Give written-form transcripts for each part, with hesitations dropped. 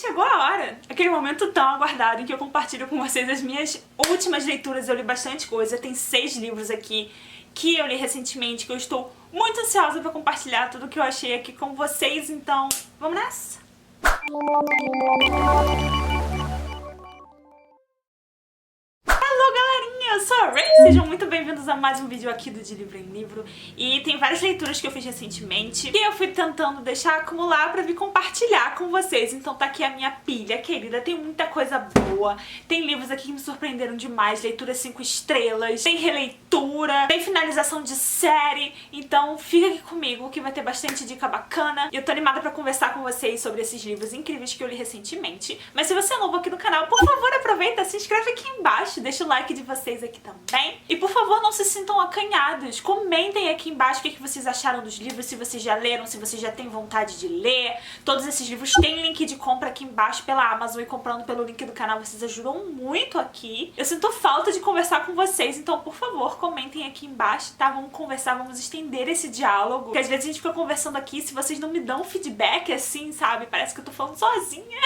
chegou a hora, aquele momento tão aguardado em que eu compartilho com vocês as minhas últimas leituras. Eu li bastante coisa, tem 6 livros aqui que eu li recentemente, que eu estou muito ansiosa pra compartilhar tudo que eu achei aqui com vocês, então vamos nessa? Eu sou a Ray, sejam muito bem-vindos a mais um vídeo aqui do De Livro em Livro. E tem várias leituras que eu fiz recentemente e eu fui tentando deixar acumular pra vir compartilhar com vocês. Então tá aqui a minha pilha, querida, tem muita coisa boa. Tem livros aqui que me surpreenderam demais, leituras 5 estrelas, tem releitura, tem finalização de série. Então fica aqui comigo que vai ter bastante dica bacana. E eu tô animada pra conversar com vocês sobre esses livros incríveis que eu li recentemente. Mas se você é novo aqui no canal, por favor aproveita, se inscreve aqui embaixo, deixa o like de vocês aqui também. E por favor, não se sintam acanhados. Comentem aqui embaixo o que vocês acharam dos livros, se vocês já leram, se vocês já têm vontade de ler. Todos esses livros têm link de compra aqui embaixo pela Amazon, e comprando pelo link do canal vocês ajudam muito aqui. Eu sinto falta de conversar com vocês, então por favor, comentem aqui embaixo, tá? Vamos conversar, vamos estender esse diálogo. Porque às vezes a gente fica conversando aqui, se vocês não me dão feedback assim, sabe? Parece que eu tô falando sozinha.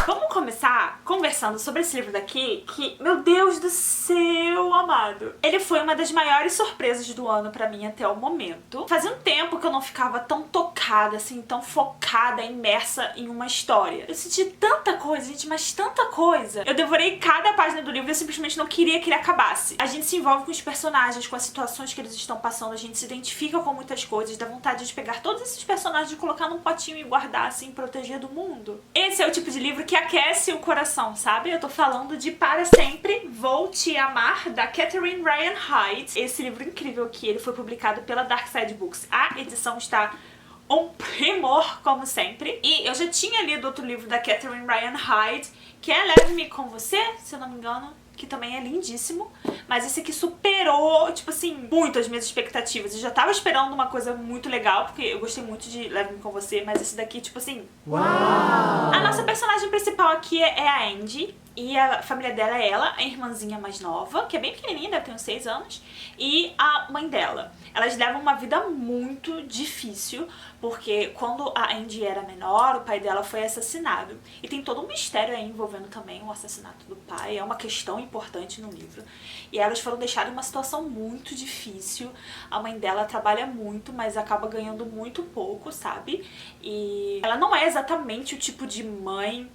Vamos começar conversando sobre esse livro daqui, que, meu Deus do céu, amado. Ele foi uma das maiores surpresas do ano pra mim até o momento. Fazia um tempo que eu não ficava tão tocada, assim, tão focada, imersa em uma história. Eu senti tanta coisa, gente, mas tanta coisa. Eu devorei cada página do livro e eu simplesmente não queria que ele acabasse. A gente se envolve com os personagens, com as situações que eles estão passando, a gente se identifica com muitas coisas, dá vontade de pegar todos esses personagens e colocar num potinho e guardar, assim, proteger do mundo. Esse é o tipo de livro que aquece o coração, sabe? Eu tô falando de Para Sempre Vou Te Amar, da Catherine Ryan Hyde. Esse livro incrível aqui, ele foi publicado pela Dark Side Books. A edição está um primor, como sempre. E eu já tinha lido outro livro da Catherine Ryan Hyde, que é Leve-me com Você, se eu não me engano, que também é lindíssimo, mas esse aqui superou, tipo assim, muito as minhas expectativas. Eu já tava esperando uma coisa muito legal, porque eu gostei muito de Leve-me com Você, mas esse daqui, tipo assim... Uau! A nossa personagem principal aqui é a Andy, e a família dela é ela, a irmãzinha mais nova, que é bem pequenininha, deve ter uns 6 anos, e a mãe dela. Elas levam uma vida muito difícil, porque quando a Andy era menor, o pai dela foi assassinado. E tem todo um mistério aí envolvendo também o assassinato do pai, é uma questão importante no livro. E elas foram deixadas em uma situação muito difícil. A mãe dela trabalha muito, mas acaba ganhando muito pouco, sabe? E ela não é exatamente o tipo de mãe...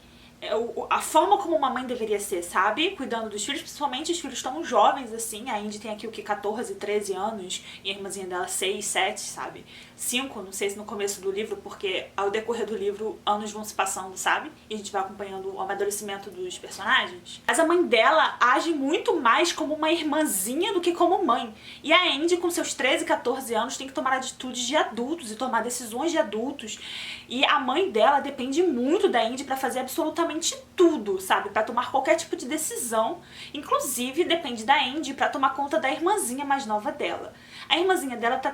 a forma como uma mãe deveria ser, sabe? Cuidando dos filhos, principalmente os filhos tão jovens assim. A Andy tem aqui o que? 14, 13 anos, e a irmãzinha dela 6, 7, sabe? 5, não sei se no começo do livro, porque ao decorrer do livro anos vão se passando, sabe? E a gente vai acompanhando o amadurecimento dos personagens. Mas a mãe dela age muito mais como uma irmãzinha do que como mãe. E a Andy, com seus 13, 14 anos, tem que tomar atitudes de adultos e tomar decisões de adultos. E a mãe dela depende muito da Andy pra fazer absolutamente tudo, sabe? Pra tomar qualquer tipo de decisão. Inclusive, depende da Andy pra tomar conta da irmãzinha mais nova dela. A irmãzinha dela tá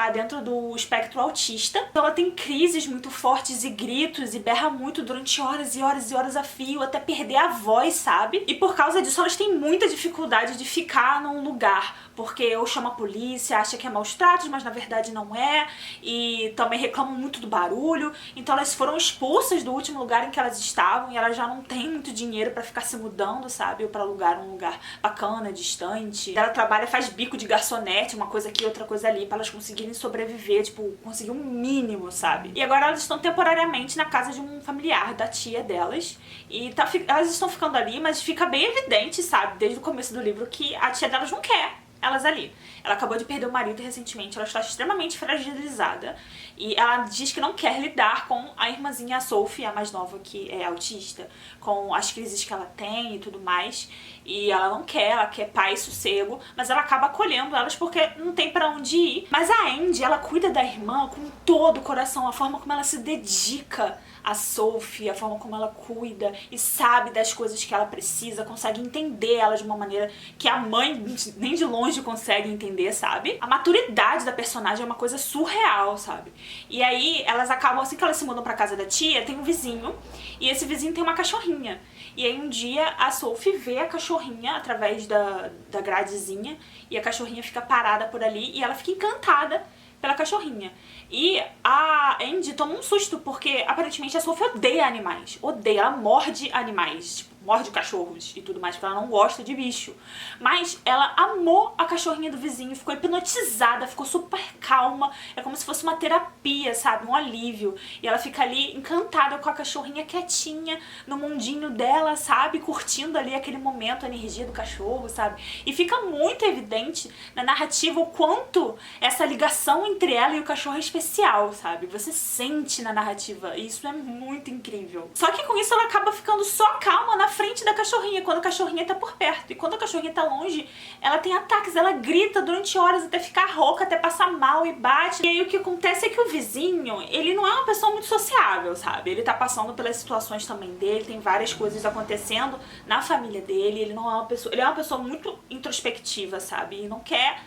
dentro do espectro autista, então ela tem crises muito fortes e gritos e berra muito durante horas e horas e horas a fio, até perder a voz, sabe? E por causa disso elas têm muita dificuldade de ficar num lugar, porque ou chama a polícia, acha que é maus tratos, mas na verdade não é, e também reclamam muito do barulho. Então elas foram expulsas do último lugar em que elas estavam e elas já não têm muito dinheiro pra ficar se mudando, sabe? Ou pra alugar um lugar bacana, distante. Ela trabalha, faz bico de garçonete, uma coisa aqui, outra coisa ali, pra elas conseguirem sobreviver, tipo, conseguir um mínimo, sabe? E agora elas estão temporariamente na casa de um familiar da tia delas, e elas estão ficando ali, mas fica bem evidente, sabe, desde o começo do livro, que a tia delas não quer elas ali. Ela acabou de perder o marido recentemente, ela está extremamente fragilizada, e ela diz que não quer lidar com a irmãzinha, a Sophie, a mais nova, que é autista, com as crises que ela tem e tudo mais, e ela não quer, ela quer paz e sossego, mas ela acaba acolhendo elas porque não tem pra onde ir. Mas a Andy, ela cuida da irmã com todo o coração, a forma como ela se dedica a Sophie, a forma como ela cuida e sabe das coisas que ela precisa, consegue entender ela de uma maneira que a mãe nem de longe consegue entender, sabe? A maturidade da personagem é uma coisa surreal, sabe? E aí elas acabam, assim que elas se mudam pra casa da tia, tem um vizinho, e esse vizinho tem uma cachorrinha. E aí um dia a Sophie vê a cachorrinha através da gradezinha, e a cachorrinha fica parada por ali, e ela fica encantada pela cachorrinha. E a Andy toma um susto, porque aparentemente a Sophie odeia animais. Odeia, ela morde animais, tipo, morde cachorros e tudo mais, porque ela não gosta de bicho. Mas ela amou a cachorrinha do vizinho, ficou hipnotizada, ficou super calma. É como se fosse uma terapia, sabe? Um alívio. E ela fica ali encantada com a cachorrinha quietinha, no mundinho dela, sabe? Curtindo ali aquele momento, a energia do cachorro, sabe? E fica muito evidente na narrativa o quanto essa ligação entre ela e o cachorro é especial, sabe? Você sente na narrativa, e isso é muito incrível. Só que com isso ela acaba ficando só calma na frente da cachorrinha, quando a cachorrinha tá por perto. E quando a cachorrinha tá longe, ela tem ataques, ela grita durante horas até ficar rouca, até passar mal e bate. E aí o que acontece é que o vizinho, ele não é uma pessoa muito sociável, sabe? Ele tá passando pelas situações também dele, tem várias coisas acontecendo na família dele, ele não é uma pessoa, ele é uma pessoa muito introspectiva, sabe? E não quer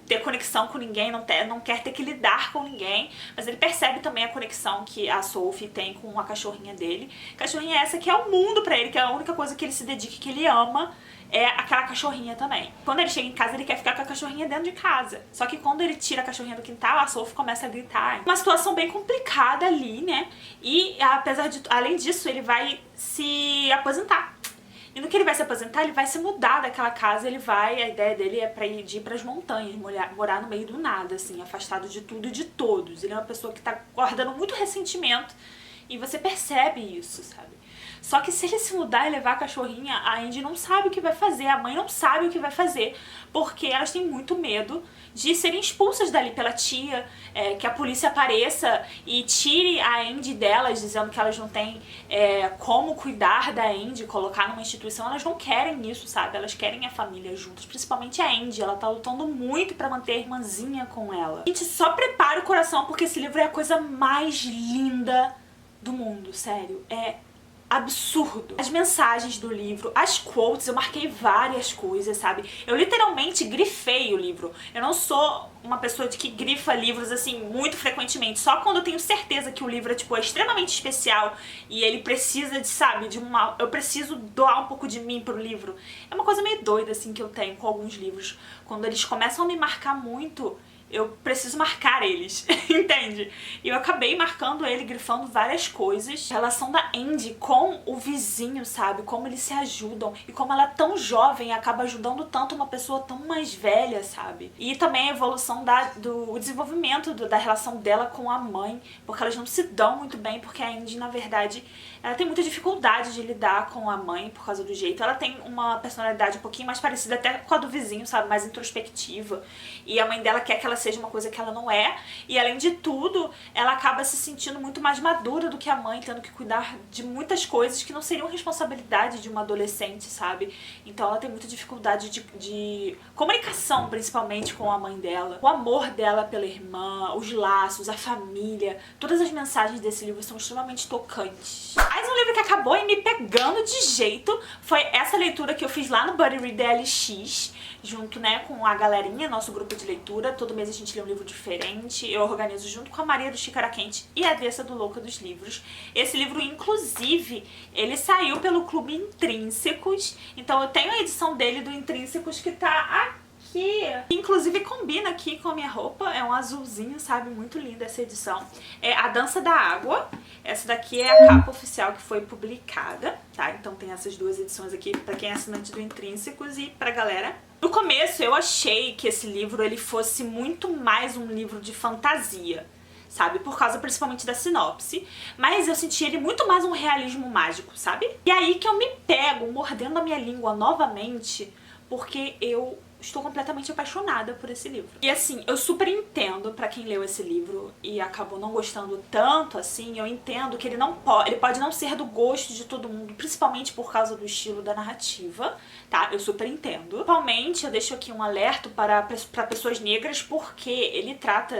ter conexão com ninguém, não quer ter que lidar com ninguém, mas ele percebe também a conexão que a Sophie tem com a cachorrinha dele. Cachorrinha essa que é o mundo pra ele, que é a única coisa que ele se dedica, que ele ama, é aquela cachorrinha também. Quando ele chega em casa, ele quer ficar com a cachorrinha dentro de casa. Só que quando ele tira a cachorrinha do quintal, a Sophie começa a gritar. Uma situação bem complicada ali, né? E além disso, ele vai se aposentar. E no que ele vai se aposentar, ele vai se mudar daquela casa, a ideia dele é pra ir pras montanhas, morar no meio do nada, assim, afastado de tudo e de todos. Ele é uma pessoa que tá guardando muito ressentimento e você percebe isso, sabe? Só que se ele se mudar e levar a cachorrinha, a Andy não sabe o que vai fazer, a mãe não sabe o que vai fazer, porque elas têm muito medo de serem expulsas dali pela tia, que a polícia apareça e tire a Andy delas, dizendo que elas não têm como cuidar da Andy, colocar numa instituição. Elas não querem isso, sabe? Elas querem a família juntas, principalmente a Andy. Ela tá lutando muito pra manter a irmãzinha com ela. Gente, só prepara o coração, porque esse livro é a coisa mais linda do mundo, sério. É absurdo. As mensagens do livro, as quotes, eu marquei várias coisas, sabe? Eu literalmente grifei o livro. Eu não sou uma pessoa que grifa livros, assim, muito frequentemente. Só quando eu tenho certeza que o livro é extremamente especial e ele precisa de, sabe, eu preciso doar um pouco de mim pro livro. É uma coisa meio doida, assim, que eu tenho com alguns livros. Quando eles começam a me marcar muito, eu preciso marcar eles, entende? E eu acabei marcando ele, grifando várias coisas. A relação da Andy com o vizinho, sabe? Como eles se ajudam. E como ela é tão jovem, acaba ajudando tanto uma pessoa tão mais velha, sabe? E também a evolução do desenvolvimento da relação dela com a mãe. Porque elas não se dão muito bem, porque a Andy, na verdade, ela tem muita dificuldade de lidar com a mãe por causa do jeito. Ela tem uma personalidade um pouquinho mais parecida até com a do vizinho, sabe? Mais introspectiva. E a mãe dela quer que ela seja uma coisa que ela não é. E além de tudo, ela acaba se sentindo muito mais madura do que a mãe, tendo que cuidar de muitas coisas que não seriam responsabilidade de uma adolescente, sabe? Então ela tem muita dificuldade de comunicação, principalmente com a mãe dela. O amor dela pela irmã, os laços, a família. Todas as mensagens desse livro são extremamente tocantes. Mais um livro que acabou me pegando de jeito foi essa leitura que eu fiz lá no Buddy Read LX, junto, né, com a galerinha, nosso grupo de leitura. Todo mês a gente lê um livro diferente. Eu organizo junto com a Maria do Xícara Quente e a Dessa do Louca dos Livros. Esse livro, inclusive, ele saiu pelo Clube Intrínsecos. Então eu tenho a edição dele do Intrínsecos que tá aqui. Inclusive combina aqui com a minha roupa, é um azulzinho, sabe? Muito linda essa edição. É A Dança da Água. Essa daqui é a capa oficial que foi publicada, tá? Então tem essas duas edições aqui pra quem é assinante do Intrínsecos e pra galera. No começo eu achei que esse livro ele fosse muito mais um livro de fantasia, sabe? Por causa principalmente da sinopse. Mas eu senti ele muito mais um realismo mágico, sabe? E aí que eu me pego mordendo a minha língua novamente, porque eu estou completamente apaixonada por esse livro. E assim, eu super entendo pra quem leu esse livro e acabou não gostando tanto assim, eu entendo que ele pode não ser do gosto de todo mundo, principalmente por causa do estilo da narrativa, tá? Eu super entendo. Principalmente, eu deixo aqui um alerta para pessoas negras, porque ele trata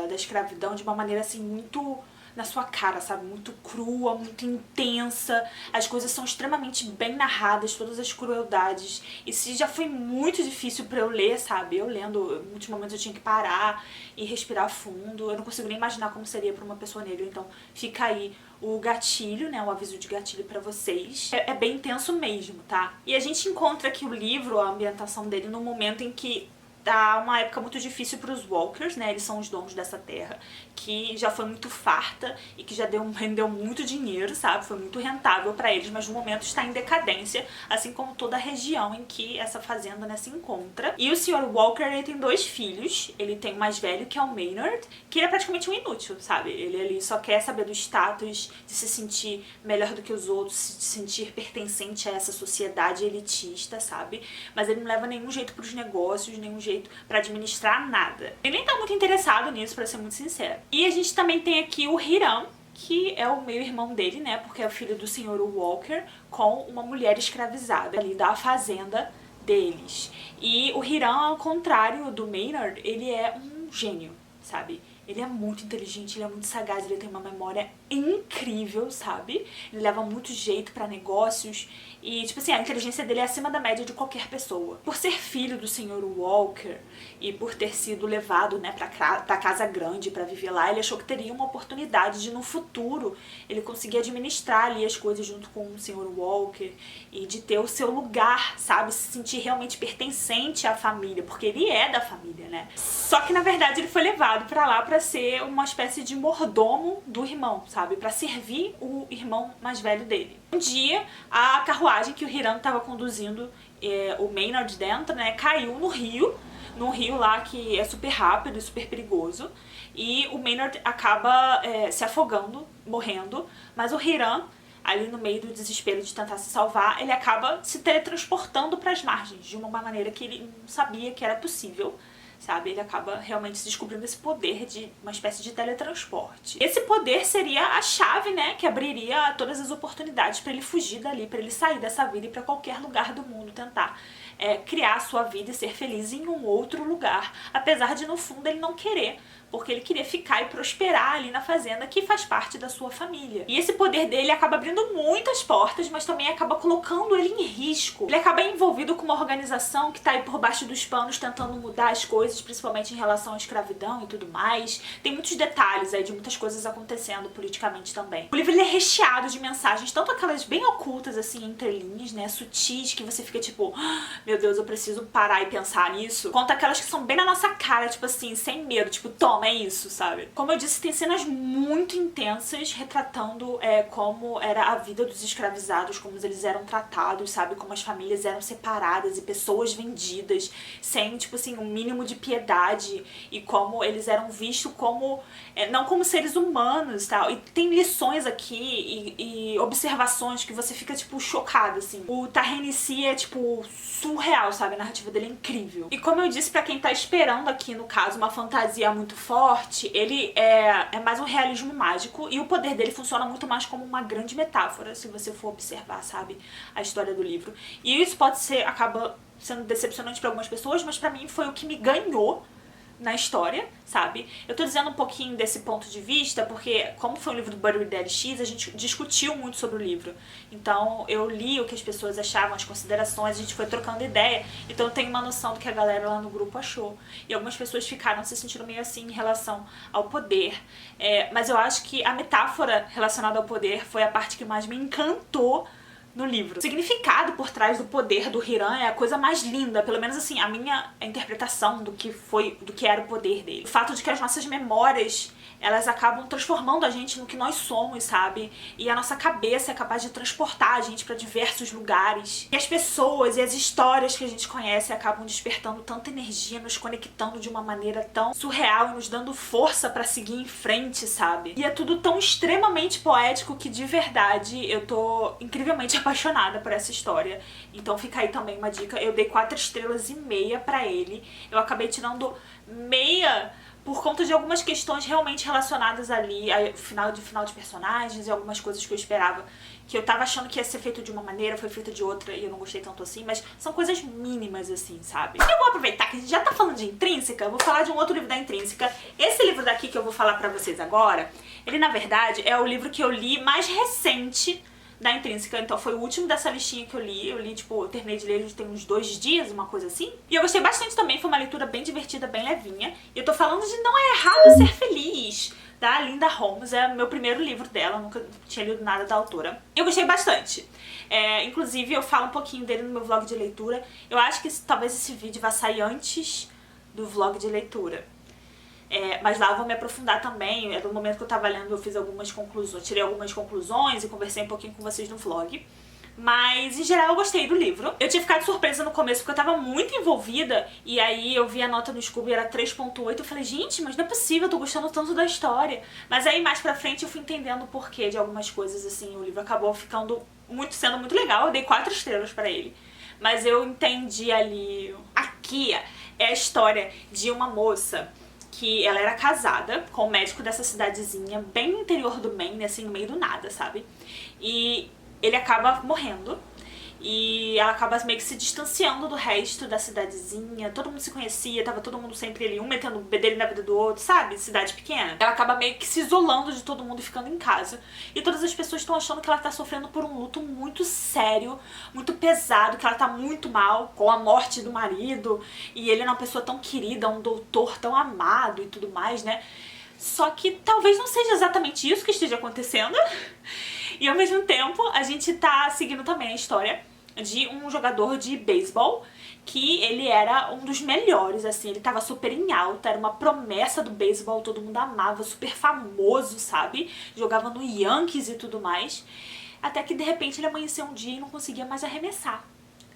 da escravidão de uma maneira assim muito na sua cara, sabe? Muito crua, muito intensa. As coisas são extremamente bem narradas, todas as crueldades. E se já foi muito difícil pra eu ler, sabe? Eu lendo, em muitos momentos eu tinha que parar e respirar fundo. Eu não consigo nem imaginar como seria pra uma pessoa negra. Então fica aí o gatilho, né? O aviso de gatilho pra vocês. É bem intenso mesmo, tá? E a gente encontra aqui o livro, a ambientação dele, no momento em que tá uma época muito difícil para os Walkers, né? Eles são os donos dessa terra, que já foi muito farta e que já rendeu muito dinheiro, sabe? Foi muito rentável para eles, mas no momento está em decadência, assim como toda a região em que essa fazenda, né, se encontra. E o Sr. Walker, ele tem 2 filhos. Ele tem o mais velho, que é o Maynard, que ele é praticamente um inútil, sabe? Ele só quer saber do status, de se sentir melhor do que os outros, se sentir pertencente a essa sociedade elitista, sabe? Mas ele não leva nenhum jeito pros negócios, nenhum jeito pra administrar nada. Ele nem tá muito interessado nisso, pra ser muito sincero. E a gente também tem aqui o Hiram, que é o meio-irmão dele, né? Porque é o filho do Sr. Walker com uma mulher escravizada ali da fazenda deles. E o Hiram, ao contrário do Maynard, ele é um gênio, sabe? Ele é muito inteligente, ele é muito sagaz, ele tem uma memória incrível, sabe? Ele leva muito jeito pra negócios e, tipo assim, a inteligência dele é acima da média de qualquer pessoa. Por ser filho do Sr. Walker e por ter sido levado, né, pra casa grande pra viver lá, ele achou que teria uma oportunidade de, no futuro, ele conseguir administrar ali as coisas junto com o Sr. Walker e de ter o seu lugar, sabe? Se sentir realmente pertencente à família, porque ele é da família, né? Só que, na verdade, ele foi levado pra lá pra ser uma espécie de mordomo do irmão, sabe? Pra servir o irmão mais velho dele. Um dia, a carruagem que o Hiram estava conduzindo, o Maynard dentro, né, caiu no rio, num rio lá que é super rápido e super perigoso, e o Maynard acaba se afogando, morrendo, mas o Hiram, ali no meio do desespero de tentar se salvar, ele acaba se teletransportando para as margens, de uma maneira que ele não sabia que era possível, sabe? Ele acaba realmente descobrindo esse poder de uma espécie de teletransporte. Esse poder seria a chave, né, que abriria todas as oportunidades para ele fugir dali, para ele sair dessa vida e para qualquer lugar do mundo tentar criar a sua vida e ser feliz em um outro lugar, apesar de no fundo ele não querer, porque ele queria ficar e prosperar ali na fazenda que faz parte da sua família. E esse poder dele acaba abrindo muitas portas, mas também acaba colocando ele em risco. Ele acaba envolvido com uma organização que tá aí por baixo dos panos tentando mudar as coisas, principalmente em relação à escravidão e tudo mais. Tem muitos detalhes aí de muitas coisas acontecendo politicamente também. O livro ele é recheado de mensagens, tanto aquelas bem ocultas, assim, entre linhas, né, sutis, que você fica tipo, meu Deus, eu preciso parar e pensar nisso, quanto aquelas que são bem na nossa cara, tipo assim, sem medo, tipo, toma, é isso, sabe? Como eu disse, tem cenas muito intensas retratando como era a vida dos escravizados, como eles eram tratados, sabe? Como as famílias eram separadas e pessoas vendidas sem, tipo assim, um mínimo de piedade e como eles eram vistos como, não como seres humanos, tal. E tem lições aqui e observações que você fica, tipo, chocado, assim. O Ta-Nehisi é, tipo, surreal, sabe? A narrativa dele é incrível. E como eu disse, pra quem tá esperando aqui, no caso, uma fantasia muito forte, ele é mais um realismo mágico e o poder dele funciona muito mais como uma grande metáfora, se você for observar, sabe, a história do livro. E isso acaba sendo decepcionante pra algumas pessoas, mas pra mim foi o que me ganhou na história, sabe? Eu tô dizendo um pouquinho desse ponto de vista porque, como foi um livro do Buddy Daddy X, a gente discutiu muito sobre o livro. Então, eu li o que as pessoas achavam, as considerações, a gente foi trocando ideia. Então, eu tenho uma noção do que a galera lá no grupo achou. E algumas pessoas ficaram se sentindo meio assim em relação ao poder. Mas eu acho que a metáfora relacionada ao poder foi a parte que mais me encantou no livro. O significado por trás do poder do Hiram é a coisa mais linda, pelo menos assim, a minha interpretação do que era o poder dele. O fato de que as nossas memórias, elas acabam transformando a gente no que nós somos, sabe? E a nossa cabeça é capaz de transportar a gente pra diversos lugares. E as pessoas e as histórias que a gente conhece acabam despertando tanta energia, nos conectando de uma maneira tão surreal e nos dando força pra seguir em frente, sabe? E é tudo tão extremamente poético que, de verdade, eu tô incrivelmente apaixonada por essa história. Então fica aí também uma dica. Eu dei 4,5 estrelas pra ele. Eu acabei tirando meia por conta de algumas questões realmente relacionadas ali ao final de personagens e algumas coisas que eu esperava, que eu tava achando que ia ser feito de uma maneira, foi feito de outra e eu não gostei tanto assim, mas são coisas mínimas assim, sabe? Eu vou aproveitar que a gente já tá falando de Intrínseca, eu vou falar de um outro livro da Intrínseca. Esse livro daqui que eu vou falar pra vocês agora, ele na verdade é o livro que eu li mais recente da Intrínseca, então foi o último dessa listinha que eu li, tipo, eu terminei de ler ele tem uns 2 dias, uma coisa assim. E eu gostei bastante também, foi uma leitura bem divertida, bem levinha. E eu tô falando de Não É Errado Ser Feliz, da Linda Holmes, é o meu primeiro livro dela, nunca tinha lido nada da autora. Eu gostei bastante. Inclusive eu falo um pouquinho dele no meu vlog de leitura. Eu acho que talvez esse vídeo vá sair antes do vlog de leitura. Mas lá eu vou me aprofundar também. No momento que eu tava lendo, eu fiz algumas conclusões, tirei algumas conclusões e conversei um pouquinho com vocês no vlog. Mas, em geral, eu gostei do livro. Eu tinha ficado surpresa no começo, porque eu tava muito envolvida. E aí eu vi a nota no Scooby, era 3.8. Eu falei, gente, mas não é possível, eu tô gostando tanto da história. Mas aí, mais pra frente, eu fui entendendo o porquê de algumas coisas, assim. O livro acabou sendo muito legal. Eu dei 4 estrelas pra ele. Mas eu entendi ali... Aqui é a história de uma moça que ela era casada com um médico dessa cidadezinha, bem no interior do Maine, assim, no meio do nada, sabe? E ele acaba morrendo e ela acaba meio que se distanciando do resto da cidadezinha. Todo mundo se conhecia, tava todo mundo sempre ali, um metendo o bedelho na vida do outro, sabe? Cidade pequena. Ela acaba meio que se isolando de todo mundo e ficando em casa. E todas as pessoas estão achando que ela tá sofrendo por um luto muito sério, muito pesado, que ela tá muito mal com a morte do marido. E ele é uma pessoa tão querida, um doutor tão amado e tudo mais, né? Só que talvez não seja exatamente isso que esteja acontecendo. E ao mesmo tempo, a gente tá seguindo também a história de um jogador de beisebol que ele era um dos melhores, assim, ele tava super em alta, era uma promessa do beisebol, todo mundo amava, super famoso, sabe? Jogava no Yankees e tudo mais. Até que de repente ele amanheceu um dia e não conseguia mais arremessar.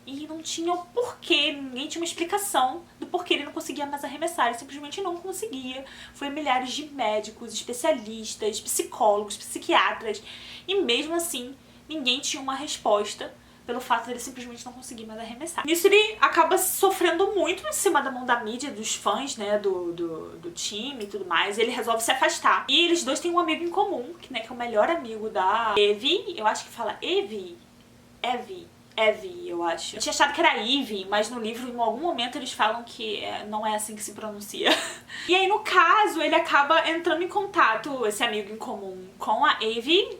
E não tinha o porquê, ninguém tinha uma explicação do porquê ele não conseguia mais arremessar, ele simplesmente não conseguia. Foi milhares de médicos, especialistas, psicólogos, psiquiatras, e mesmo assim ninguém tinha uma resposta pelo fato dele simplesmente não conseguir mais arremessar. Nisso ele acaba sofrendo muito em cima da mão da mídia, dos fãs, né, do time e tudo mais. Ele resolve se afastar. E eles dois têm um amigo em comum, que é o melhor amigo da Evie. Eu acho que fala Evie, eu acho. Eu tinha achado que era Eve, mas no livro, em algum momento, eles falam que não é assim que se pronuncia. E aí, no caso, ele acaba entrando em contato, esse amigo em comum, com a Evie,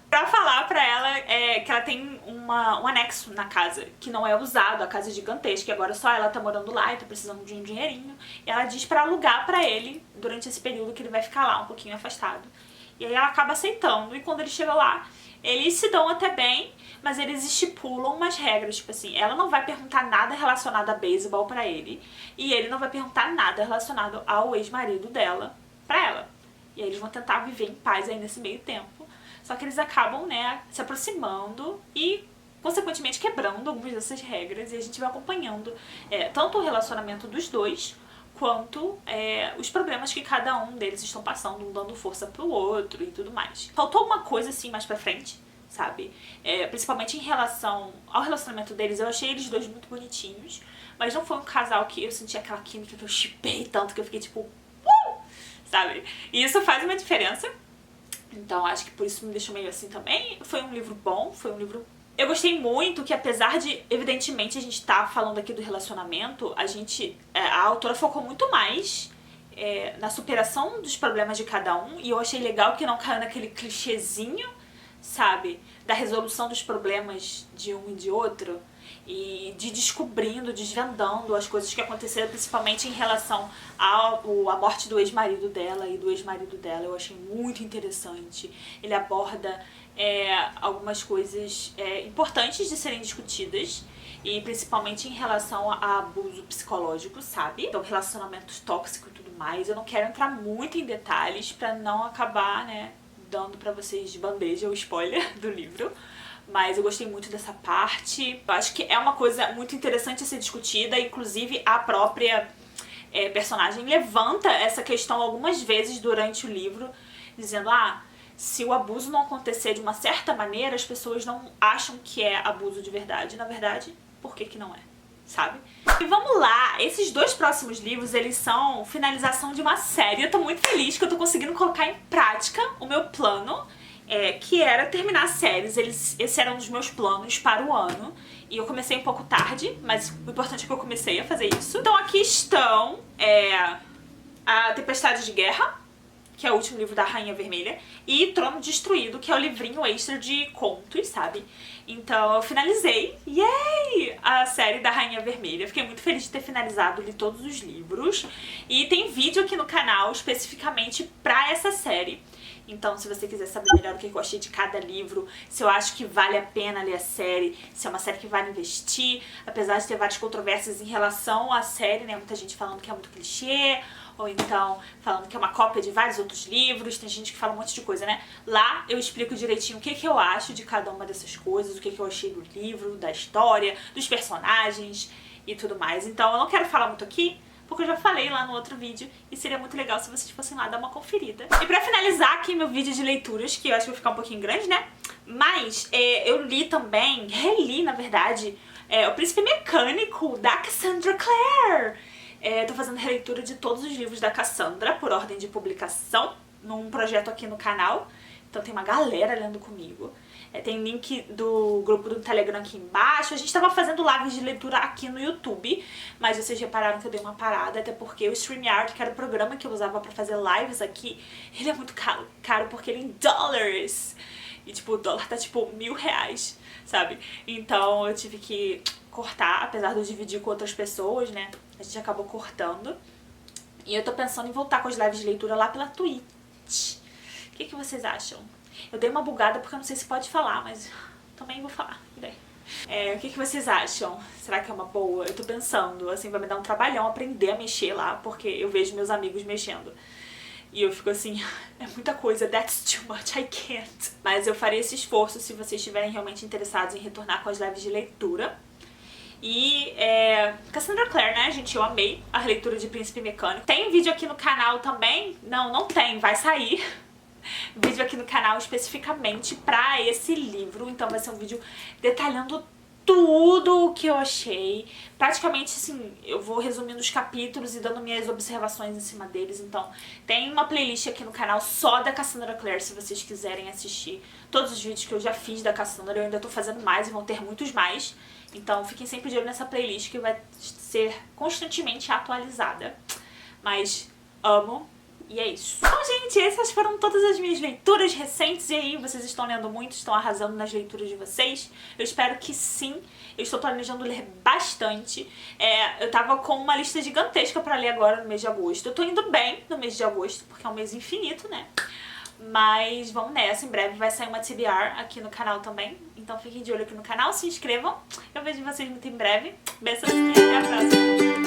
pra falar pra ela que ela tem um anexo na casa, que não é usado, a casa é gigantesca, e agora só ela tá morando lá e tá precisando de um dinheirinho. E ela diz pra alugar pra ele, durante esse período que ele vai ficar lá, um pouquinho afastado. E aí ela acaba aceitando, e quando ele chega lá, eles se dão até bem, mas eles estipulam umas regras, tipo assim, ela não vai perguntar nada relacionado a beisebol pra ele, e ele não vai perguntar nada relacionado ao ex-marido dela pra ela. E aí eles vão tentar viver em paz aí nesse meio tempo. Só que eles acabam, né, se aproximando e, consequentemente, quebrando algumas dessas regras, e a gente vai acompanhando tanto o relacionamento dos dois, quanto os problemas que cada um deles estão passando, um dando força pro outro e tudo mais. Faltou uma coisa assim mais pra frente, sabe? Principalmente em relação ao relacionamento deles, eu achei eles dois muito bonitinhos, mas não foi um casal que eu senti aquela química que eu shippei tanto que eu fiquei tipo, sabe? E isso faz uma diferença, então acho que por isso me deixou meio assim também. Foi um livro bom, foi um livro... Eu gostei muito que, apesar de, evidentemente, a gente tá falando aqui do relacionamento, a autora focou muito mais na superação dos problemas de cada um, e eu achei legal que não caiu naquele clichêzinho, sabe, da resolução dos problemas de um e de outro, e de descobrindo, desvendando as coisas que aconteceram, principalmente em relação à morte do ex-marido dela e do ex-marido dela. Eu achei muito interessante. Ele aborda algumas coisas importantes de serem discutidas, e principalmente em relação a abuso psicológico, sabe? Então, relacionamentos tóxicos e tudo mais. Eu não quero entrar muito em detalhes pra não acabar, né, dando pra vocês de bandeja o spoiler do livro. Mas eu gostei muito dessa parte. Eu acho que é uma coisa muito interessante a ser discutida. Inclusive, a própria personagem levanta essa questão algumas vezes durante o livro, dizendo, se o abuso não acontecer de uma certa maneira, as pessoas não acham que é abuso de verdade. Na verdade, por que que não é? Sabe? E vamos lá, esses dois próximos livros, eles são finalização de uma série. Eu tô muito feliz que eu tô conseguindo colocar em prática o meu plano, que era terminar séries. Esse era um dos meus planos para o ano. E eu comecei um pouco tarde, mas o importante é que eu comecei a fazer isso. Então aqui estão A Tempestade de Guerra, que é o último livro da Rainha Vermelha, e Trono Destruído, que é o livrinho extra de contos, sabe? Então eu finalizei, yay! A série da Rainha Vermelha. Fiquei muito feliz de ter finalizado, li todos os livros. E tem vídeo aqui no canal especificamente pra essa série. Então, se você quiser saber melhor o que eu achei de cada livro, se eu acho que vale a pena ler a série, se é uma série que vale investir, apesar de ter várias controvérsias em relação à série, né? Muita gente falando que é muito clichê, ou então falando que é uma cópia de vários outros livros, tem gente que fala um monte de coisa, né? Lá eu explico direitinho o que eu acho de cada uma dessas coisas, o que eu achei do livro, da história, dos personagens e tudo mais. Então eu não quero falar muito aqui, porque eu já falei lá no outro vídeo e seria muito legal se vocês fossem lá dar uma conferida. E pra finalizar aqui meu vídeo de leituras, que eu acho que vai ficar um pouquinho grande, né? Mas eu li também, reli na verdade, O Príncipe Mecânico, da Cassandra Clare. Tô fazendo releitura de todos os livros da Cassandra, por ordem de publicação, num projeto aqui no canal. Então tem uma galera lendo comigo. Tem link do grupo do Telegram aqui embaixo. A gente tava fazendo lives de leitura aqui no YouTube, mas vocês repararam que eu dei uma parada, até porque o StreamYard, que era o programa que eu usava pra fazer lives aqui, ele é muito caro porque ele é em dólares. E tipo, o dólar tá tipo R$1.000, sabe? Então eu tive que cortar, apesar de eu dividir com outras pessoas, né? A gente acabou cortando. E eu tô pensando em voltar com as lives de leitura lá pela Twitch. O que vocês acham? Eu dei uma bugada porque eu não sei se pode falar, mas também vou falar. E daí? O que vocês acham? Será que é uma boa? Eu tô pensando, assim, vai me dar um trabalhão aprender a mexer lá, porque eu vejo meus amigos mexendo. E eu fico assim, é muita coisa, that's too much, I can't. Mas eu farei esse esforço se vocês estiverem realmente interessados em retornar com as lives de leitura. E Cassandra Clare, né, gente? Eu amei a releitura de Príncipe Mecânico. Tem vídeo aqui no canal também? Não tem, vai sair. Vídeo aqui no canal especificamente pra esse livro. Então vai ser um vídeo detalhando tudo o que eu achei. Praticamente, assim, eu vou resumindo os capítulos e dando minhas observações em cima deles. Então tem uma playlist aqui no canal só da Cassandra Clare, se vocês quiserem assistir todos os vídeos que eu já fiz da Cassandra. Eu ainda tô fazendo mais e vão ter muitos mais. Então fiquem sempre de olho nessa playlist que vai ser constantemente atualizada. Mas amo. E é isso. Bom, gente, essas foram todas as minhas leituras recentes. E aí, vocês estão lendo muito? Estão arrasando nas leituras de vocês? Eu espero que sim. Eu estou planejando ler bastante. Eu tava com uma lista gigantesca pra ler agora no mês de agosto. Eu tô indo bem no mês de agosto, porque é um mês infinito, né? Mas vamos nessa. Em breve vai sair uma TBR aqui no canal também. Então fiquem de olho aqui no canal, se inscrevam. Eu vejo vocês muito em breve. Beijos e até a próxima.